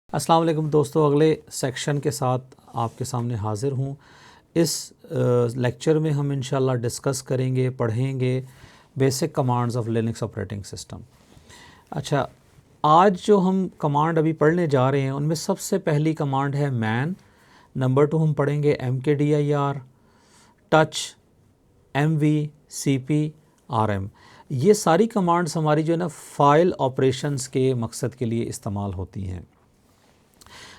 अस्सलाम वालेकुम दोस्तों, अगले सेक्शन के साथ आपके सामने हाज़िर हूँ। इस लेक्चर में हम इंशाल्लाह डिस्कस करेंगे, पढ़ेंगे basic commands of Linux operating system. अच्छा, आज जो हम कमांड अभी पढ़ने जा रहे हैं उनमें सबसे पहली कमांड है मैन। नंबर 2 हम पढ़ेंगे mkdir, touch, mv, cp, rm। ये सारी कमांड्स हमारी जो है ना फ़ाइल ऑपरेशंस के मकसद के लिए इस्तेमाल होती हैं।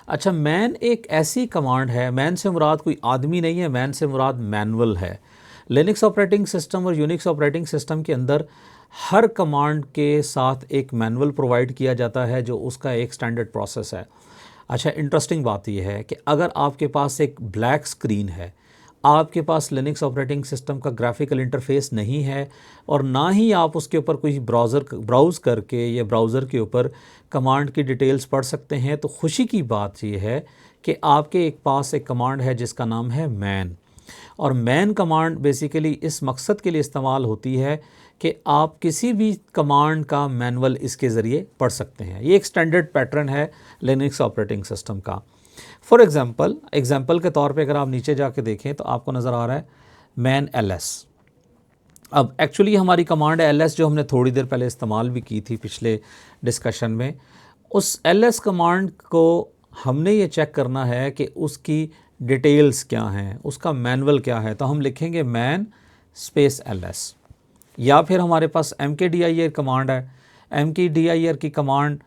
अच्छा, मैन एक ऐसी कमांड है, मैन से मुराद कोई आदमी नहीं है, मैन से मुराद मैनुअल है। लिनक्स ऑपरेटिंग सिस्टम और यूनिक्स ऑपरेटिंग सिस्टम के अंदर हर कमांड के साथ एक मैनुअल प्रोवाइड किया जाता है जो उसका एक स्टैंडर्ड प्रोसेस है। अच्छा, इंटरेस्टिंग बात यह है कि अगर आपके पास एक ब्लैक स्क्रीन है, आपके पास लिनक्स ऑपरेटिंग सिस्टम का ग्राफिकल इंटरफेस नहीं है और ना ही आप उसके ऊपर कोई ब्राउज़ करके या ब्राउज़र के ऊपर कमांड की डिटेल्स पढ़ सकते हैं, तो खुशी की बात यह है कि आपके एक पास एक कमांड है जिसका नाम है मैन। और मैन कमांड बेसिकली इस मकसद के लिए इस्तेमाल होती है कि आप किसी भी कमांड का मैनुअल इसके ज़रिए पढ़ सकते हैं। ये एक स्टैंडर्ड पैटर्न है लिनक्स ऑपरेटिंग सिस्टम का। फॉर एग्ज़ाम्पल के तौर पे अगर आप नीचे जाके देखें तो आपको नज़र आ रहा है मैन ls। अब एक्चुअली हमारी कमांड है ls जो हमने थोड़ी देर पहले इस्तेमाल भी की थी पिछले डिस्कशन में। उस ls कमांड को हमने ये चेक करना है कि उसकी डिटेल्स क्या हैं, उसका मैनुअल क्या है। तो हम लिखेंगे मैन स्पेस ls, या फिर हमारे पास mkdir कमांड है। mkdir की कमांड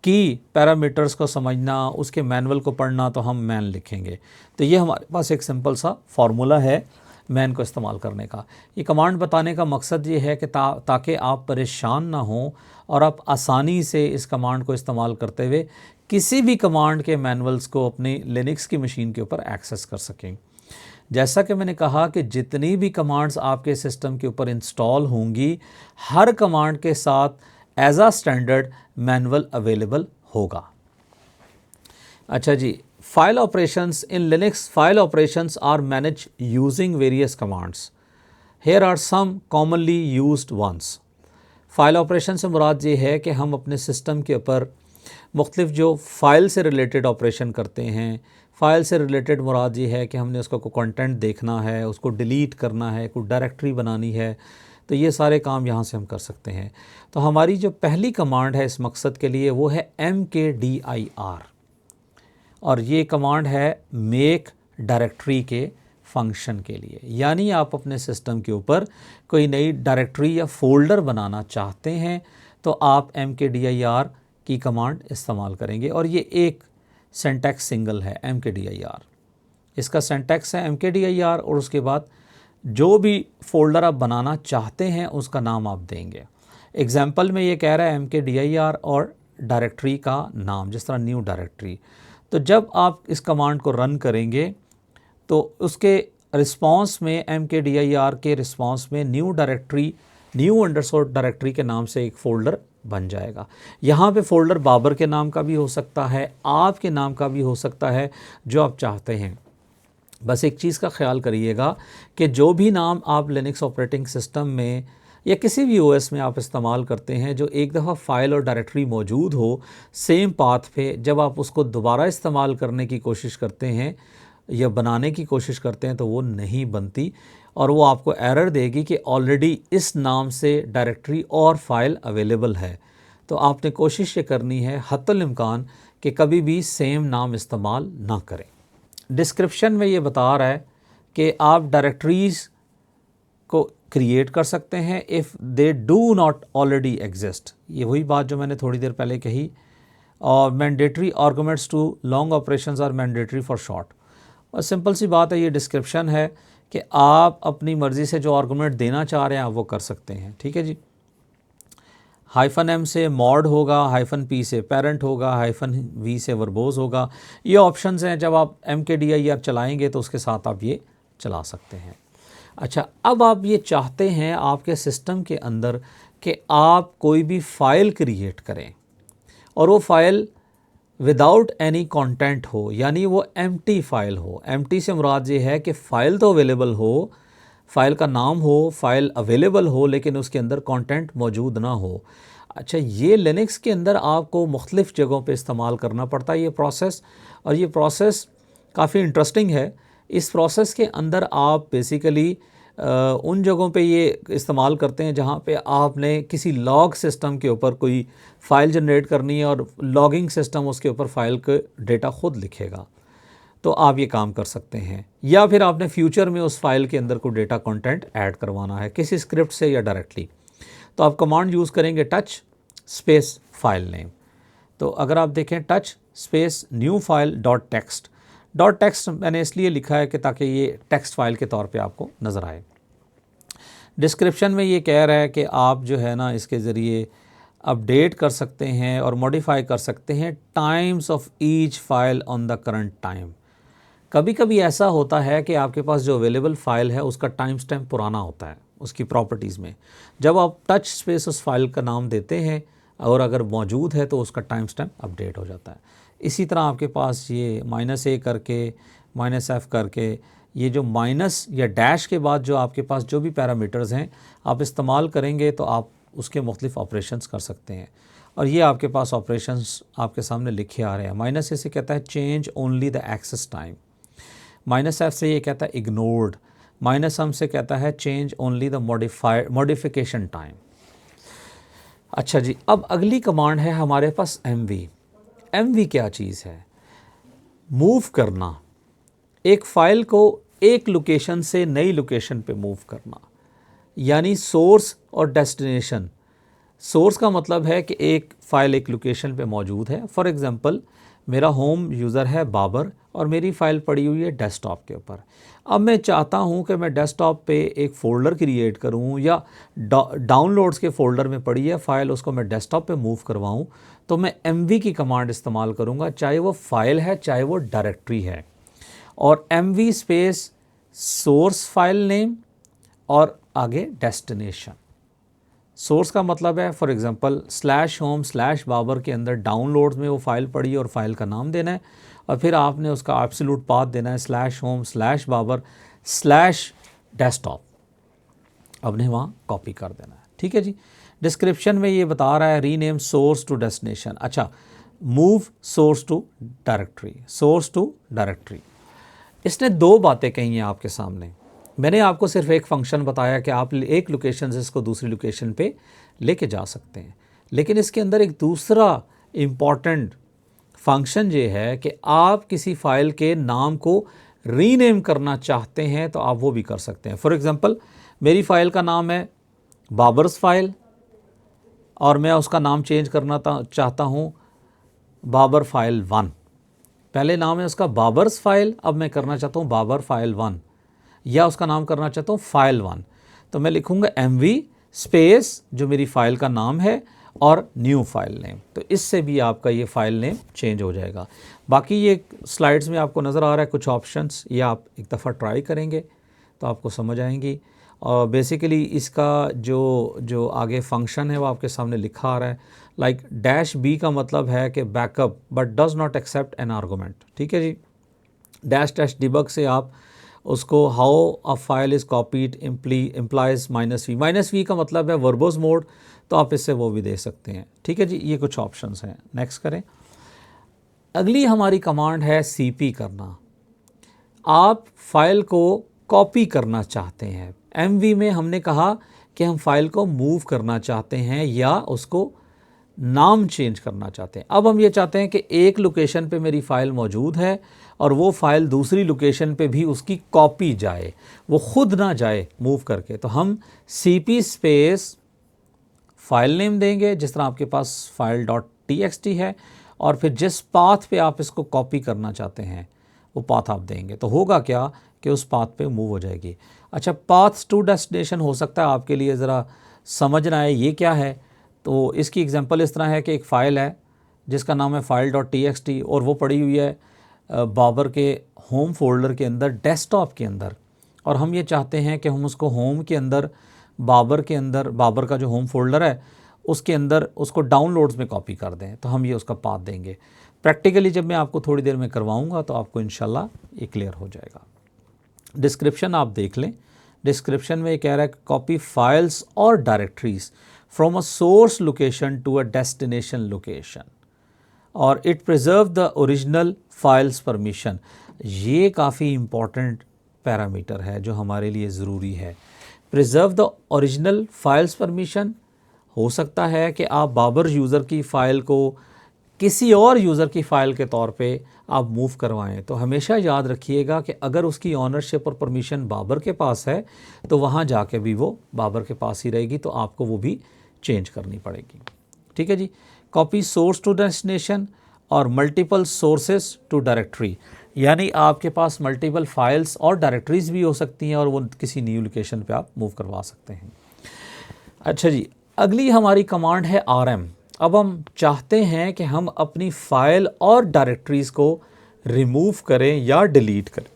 की पैरामीटर्स को समझना, उसके मैनुअल को पढ़ना, तो हम मैन लिखेंगे। तो ये हमारे पास एक सिंपल सा फार्मूला है मैन को इस्तेमाल करने का। ये कमांड बताने का मकसद ये है कि ताकि आप परेशान ना हों और आप आसानी से इस कमांड को इस्तेमाल करते हुए किसी भी कमांड के मैनुअल्स को अपनी लिनक्स की मशीन के ऊपर एक्सेस कर सकें। जैसा कि मैंने कहा कि जितनी भी कमांड्स आपके सिस्टम के ऊपर इंस्टॉल होंगी, हर कमांड के साथ as a standard manual available होगा। अच्छा जी, file operations in Linux, file operations are manage using various commands. Here are some commonly used ones. File operation से मुराद ये है कि हम अपने सिस्टम के ऊपर मुख्तलिफ जो फ़ाइल से रिलेटेड ऑपरेशन करते हैं। फ़ाइल से रिलेटेड मुराद ये है कि हमने उसका कोई कंटेंट देखना है, उसको डिलीट करना है, कोई डायरेक्टरी बनानी है, तो ये सारे काम यहाँ से हम कर सकते हैं। तो हमारी जो पहली कमांड है इस मकसद के लिए वो है mkdir, और ये कमांड है मेक डायरेक्टरी के फंक्शन के लिए। यानी आप अपने सिस्टम के ऊपर कोई नई डायरेक्टरी या फ़ोल्डर बनाना चाहते हैं तो आप mkdir की कमांड इस्तेमाल करेंगे। और ये एक सिंटैक्स सिंगल है mkdir, इसका सिंटैक्स है mkdir और उसके बाद जो भी फ़ोल्डर आप बनाना चाहते हैं उसका नाम आप देंगे। एग्ज़ाम्पल में ये कह रहा है mkdir और डायरेक्टरी का नाम, जिस तरह न्यू डायरेक्टरी। तो जब आप इस कमांड को रन करेंगे तो उसके रिस्पांस में, mkdir के रिस्पांस में न्यू अंडरस्कोर डायरेक्टरी के नाम से एक फ़ोल्डर बन जाएगा। यहाँ पे फ़ोल्डर बाबर के नाम का भी हो सकता है, आपके नाम का भी हो सकता है, जो आप चाहते हैं। बस एक चीज़ का ख्याल करिएगा कि जो भी नाम आप लिनक्स ऑपरेटिंग सिस्टम में या किसी भी ओएस में आप इस्तेमाल करते हैं, जो एक दफ़ा फ़ाइल और डायरेक्टरी मौजूद हो सेम पाथ पे, जब आप उसको दोबारा इस्तेमाल करने की कोशिश करते हैं या बनाने की कोशिश करते हैं तो वो नहीं बनती और वो आपको एरर देगी कि ऑलरेडी इस नाम से डायरेक्टरी और फाइल अवेलेबल है। तो आपने कोशिश ये करनी है हत्तुल इम्कान कि कभी भी सेम नाम इस्तेमाल ना करें। डिस्क्रिप्शन में ये बता रहा है कि आप डायरेक्टरीज़ को क्रिएट कर सकते हैं if they do not already exist. ये वही बात जो मैंने थोड़ी देर पहले कही। और mandatory arguments to long operations are mandatory for short. और सिंपल सी बात है, ये डिस्क्रिप्शन है कि आप अपनी मर्ज़ी से जो आर्गूमेंट देना चाह रहे हैं आप वो कर सकते हैं। ठीक है जी। -m से मॉड होगा, -p से पेरेंट होगा, -v से वर्बोज होगा। ये ऑप्शंस हैं, जब आप mkdir चलाएंगे तो उसके साथ आप ये चला सकते हैं। अच्छा, अब आप ये चाहते हैं आपके सिस्टम के अंदर कि आप कोई भी फ़ाइल क्रिएट करें और वो फ़ाइल विदाउट एनी कंटेंट हो, यानी वो एम्प्टी फ़ाइल हो। एम्प्टी से मुराद ये है कि फ़ाइल तो अवेलेबल हो, फ़ाइल का नाम हो, फ़ाइल अवेलेबल हो, लेकिन उसके अंदर कंटेंट मौजूद ना हो। अच्छा, ये लिनक्स के अंदर आपको मुख्तलिफ़ जगहों पे इस्तेमाल करना पड़ता है ये प्रोसेस, और ये प्रोसेस काफ़ी इंटरेस्टिंग है। इस प्रोसेस के अंदर आप बेसिकली उन जगहों पे ये इस्तेमाल करते हैं जहाँ पे आपने किसी लॉग सिस्टम के ऊपर कोई फ़ाइल जनरेट करनी है और लॉगिंग सिस्टम उसके ऊपर फ़ाइल का डेटा ख़ुद लिखेगा, तो आप ये काम कर सकते हैं। या फिर आपने फ्यूचर में उस फाइल के अंदर कोई डेटा कंटेंट ऐड करवाना है किसी स्क्रिप्ट से या डायरेक्टली, तो आप कमांड यूज़ करेंगे टच स्पेस फाइल नेम। तो अगर आप देखें touch space new file dot text मैंने इसलिए लिखा है कि ताकि ये टेक्स्ट फाइल के तौर पे आपको नज़र आए। डिस्क्रिप्शन में ये कह रहा है कि आप जो है ना इसके ज़रिए अपडेट कर सकते हैं और मॉडिफाई कर सकते हैं times of each file on the current time. कभी कभी ऐसा होता है कि आपके पास जो अवेलेबल फ़ाइल है उसका टाइम स्टैम्प पुराना होता है उसकी प्रॉपर्टीज़ में। जब आप टच स्पेस उस फाइल का नाम देते हैं और अगर मौजूद है तो उसका टाइम स्टैम्प अपडेट हो जाता है। इसी तरह आपके पास ये -a करके -f करके ये जो माइनस या डैश के बाद जो आपके पास जो भी पैरामीटर्स हैं आप इस्तेमाल करेंगे तो आप उसके मुख्तलिफ ऑपरेशंस कर सकते हैं। और ये आपके पास ऑपरेशंस आपके सामने लिखे आ रहे हैं। -a से कहता है change only the access time, -f से ये कहता है इग्नोर्ड, -m से कहता है change only the modification time. अच्छा जी, अब अगली कमांड है हमारे पास mv क्या चीज़ है? मूव करना, एक फ़ाइल को एक लोकेशन से नई लोकेशन पे मूव करना, यानी सोर्स और डेस्टिनेशन। सोर्स का मतलब है कि एक फ़ाइल एक लोकेशन पे मौजूद है। फॉर एग्ज़ाम्पल मेरा होम यूज़र है बाबर और मेरी फ़ाइल पड़ी हुई है डेस्कटॉप के ऊपर। अब मैं चाहता हूँ कि मैं डेस्कटॉप पे एक फ़ोल्डर क्रिएट करूँ या डाउनलोड्स के फ़ोल्डर में पड़ी है फ़ाइल, उसको मैं डेस्कटॉप पे मूव करवाऊँ, तो मैं mv की कमांड इस्तेमाल करूँगा, चाहे वो फ़ाइल है चाहे वो डायरेक्टरी है। और mv space source file name और आगे डेस्टिनेशन। सोर्स का मतलब है फॉर एग्ज़ाम्पल /home/बाबर के अंदर डाउनलोड्स में वो फ़ाइल पड़ी है और फ़ाइल का नाम देना है, और फिर आपने उसका एब्सोल्यूट पाथ देना है /home/babar/desktop, आपने वहाँ कॉपी कर देना है। ठीक है जी। डिस्क्रिप्शन में ये बता रहा है रीनेम सोर्स टू डेस्टिनेशन। अच्छा, मूव सोर्स टू डायरेक्टरी। इसने दो बातें कही हैं आपके सामने। मैंने आपको सिर्फ एक फंक्शन बताया कि आप एक लोकेशन से इसको दूसरी लोकेशन पे लेके जा सकते हैं, लेकिन इसके अंदर एक दूसरा इम्पॉर्टेंट फंक्शन ये है कि आप किसी फ़ाइल के नाम को रीनेम करना चाहते हैं तो आप वो भी कर सकते हैं। फॉर एग्ज़ाम्पल मेरी फ़ाइल का नाम है बाबर्स फ़ाइल और मैं उसका नाम चेंज करना चाहता हूँ बाबर फ़ाइल 1। पहले नाम है उसका बाबर्स फ़ाइल, अब मैं करना चाहता हूँ बाबर फ़ाइल 1, या उसका नाम करना चाहता हूँ फ़ाइल 1। तो मैं लिखूँगा mv स्पेस जो मेरी फ़ाइल का नाम है और न्यू फाइल नेम, तो इससे भी आपका ये फ़ाइल नेम चेंज हो जाएगा। बाकी ये स्लाइड्स में आपको नज़र आ रहा है कुछ ऑप्शंस, ये आप एक दफ़ा ट्राई करेंगे तो आपको समझ आएंगी। और बेसिकली इसका जो आगे फंक्शन है वो आपके सामने लिखा आ रहा है। लाइक -b का मतलब है कि backup but does not accept an argument. ठीक है जी। -डिबग से आप उसको how a file is copied implies -v का मतलब है वर्बोस मोड, तो आप इससे वो भी दे सकते हैं। ठीक है जी, ये कुछ ऑप्शंस हैं। नेक्स्ट करें। अगली हमारी कमांड है cp करना। आप फाइल को कॉपी करना चाहते हैं। mv में हमने कहा कि हम फाइल को मूव करना चाहते हैं या उसको नाम चेंज करना चाहते हैं। अब हम ये चाहते हैं कि एक लोकेशन पे मेरी फ़ाइल मौजूद है और वो फ़ाइल दूसरी लोकेशन पे भी उसकी कॉपी जाए, वो खुद ना जाए मूव करके। तो हम cp स्पेस फाइल नेम देंगे, जिस तरह आपके पास file.txt है, और फिर जिस पाथ पे आप इसको कॉपी करना चाहते हैं वो पाथ आप देंगे। तो होगा क्या कि उस पाथ पे मूव हो जाएगी। अच्छा, पाथ टू डेस्टिनेशन हो सकता है आपके लिए ज़रा समझना है ये क्या है। तो इसकी एग्जांपल इस तरह है कि एक फ़ाइल है जिसका नाम है file.txt और वो पड़ी हुई है बाबर के होम फोल्डर के अंदर डेस्कटॉप के अंदर, और हम ये चाहते हैं कि हम उसको होम के अंदर बाबर का जो होम फोल्डर है उसके अंदर उसको डाउनलोड्स में कॉपी कर दें। तो हम ये उसका पाथ देंगे। प्रैक्टिकली जब मैं आपको थोड़ी देर में करवाऊंगा तो आपको इंशाल्लाह ये क्लियर हो जाएगा। डिस्क्रिप्शन आप देख लें। डिस्क्रिप्शन में ये कह रहा है कॉपी फाइल्स और directories. from a source location to a destination location और it preserve the original files permission। ये काफ़ी important पैरामीटर है जो हमारे लिए ज़रूरी है। preserve the original files permission, हो सकता है कि आप बाबर यूज़र की फ़ाइल को किसी और यूज़र की फ़ाइल के तौर पे आप मूव करवाएं, तो हमेशा याद रखिएगा कि अगर उसकी ऑनरशिप और परमिशन बाबर के पास है तो वहाँ जाके भी वो बाबर के पास ही रहेगी, तो आपको वो भी चेंज करनी पड़ेगी। ठीक है जी। कॉपी सोर्स टू डेस्टिनेशन और मल्टीपल सोर्सेस टू डायरेक्टरी, यानी आपके पास मल्टीपल फाइल्स और डायरेक्टरीज भी हो सकती हैं और वो किसी न्यू लोकेशन पे आप मूव करवा सकते हैं। अच्छा जी, अगली हमारी कमांड है rm। अब हम चाहते हैं कि हम अपनी फ़ाइल और डायरेक्टरीज को रिमूव करें या डिलीट करें,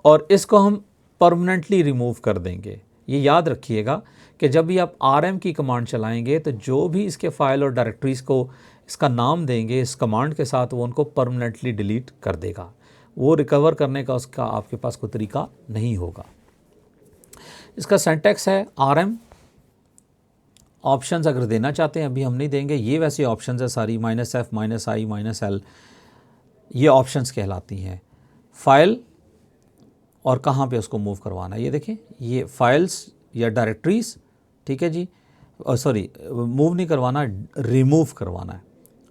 और इसको हम परमानेंटली रिमूव कर देंगे। ये याद रखिएगा कि जब भी आप rm की कमांड चलाएंगे तो जो भी इसके फ़ाइल और डायरेक्टरीज को इसका नाम देंगे इस कमांड के साथ, वो उनको परमानेंटली डिलीट कर देगा। वो रिकवर करने का उसका आपके पास कोई तरीका नहीं होगा। इसका सिंटैक्स है rm। ऑप्शंस अगर देना चाहते हैं अभी हम नहीं देंगे, ये वैसे ऑप्शंस है सारी, -f -i -l, ये ऑप्शंस कहलाती हैं। फाइल और कहाँ पे उसको मूव करवाना है, ये देखें, ये फाइल्स या डायरेक्टरीज। ठीक है जी, सॉरी मूव नहीं करवाना, रिमूव करवाना है।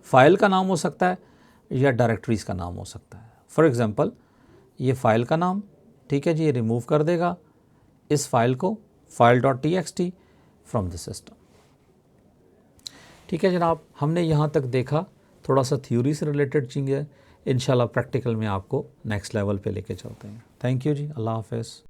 फ़ाइल का नाम हो सकता है या डायरेक्टरीज़ का नाम हो सकता है। फॉर एग्ज़ाम्पल ये फ़ाइल का नाम, ठीक है जी, ये रिमूव कर देगा इस फाइल को, file.txt फ्रॉम द सिस्टम। ठीक है जनाब, हमने यहाँ तक देखा, थोड़ा सा थ्योरी से रिलेटेड चीज़ है, इंशाल्लाह प्रैक्टिकल में आपको नेक्स्ट लेवल पे लेके चलते हैं। थैंक यू जी, अल्लाह हाफ़िज़।